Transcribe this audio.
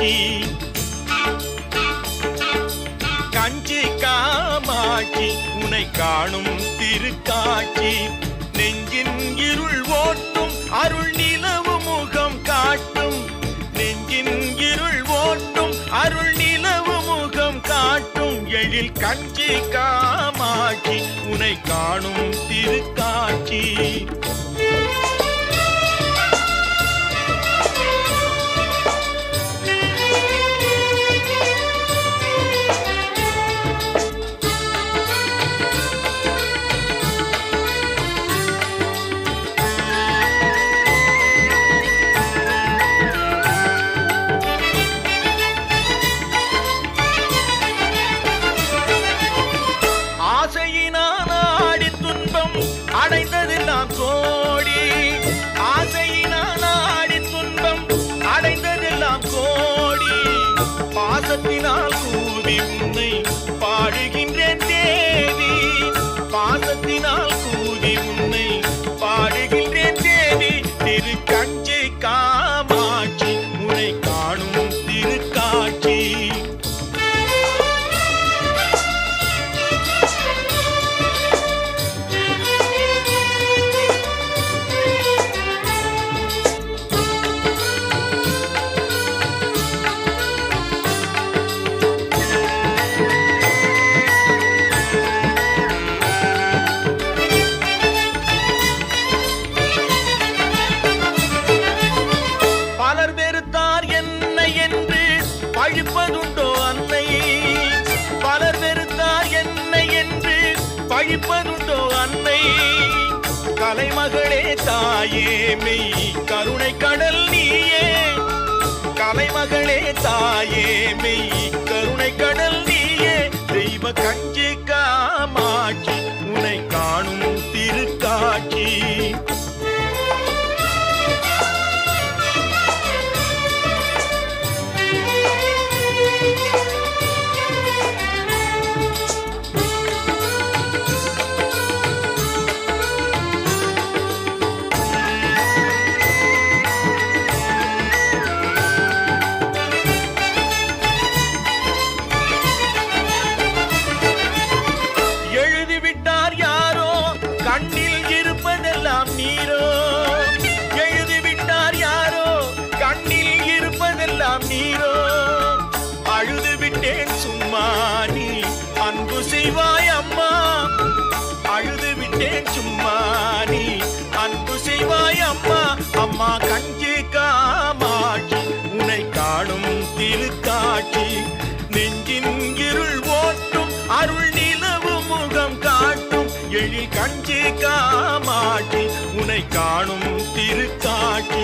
காட்சி. கஞ்சி காமாட்சி உனை காணும் திருக்காட்சி. நெஞ்சின் இருள் ஓட்டும் அருள் நிலவு முகம் காட்டும். நெஞ்சின் இருள் ஓட்டும் அருள் நிலவு முகம் காட்டும். எழில் கஞ்சி காமாட்சி உனை காணும் திருக்காட்சி. அடைந்ததெல்லாம் கோடி. ஆசையினால் ஆடி துன்பம் அடைந்ததெல்லாம் கோடி. பாசத்தினால் கூவி உன்னை பாடுகின்றேன் தேவி. பாசத்தினால் கூவி உன்னை பாடுகின்றேன் தேவி. திரு கஞ்சி காமாட்சி உன்னை காணும் திருக்காட்சி. பழிப்பதுண்டோ அன்னை? பலர் வெறுத்தார் என்னை என்று பழிப்பதுண்டோ அன்னை? கலைமகளே தாயே மெய் கருணை கடல் நீயே. கலைமகளே தாயே மெய் கருணை கடல் நீயே. தெய்வ கஞ்சி காமாட்சி உன்னை காணும் திருக்காட்சி. கண்ணில் இருப்பதெல்லாம் நீரோ. எழுதிவிட்டார் யாரோ கண்ணில் இருப்பதெல்லாம் நீரோ. அழுது விட்டேன் சும்மா நீ அன்பு செய்வாய் அம்மா. அழுது விட்டேன் சும்மா நீ அன்பு செய்வாய் அம்மா. அம்மா கஞ்சி காமாட்சி உன்னை காணும் திருக்காட்சி. நெஞ்சின் இருள் ஓட்டும் அருள் நிலவு முகம் காட்டும். எழில் கஞ்சி காமாட்சி உன்னை காணும் திருக்காட்சி.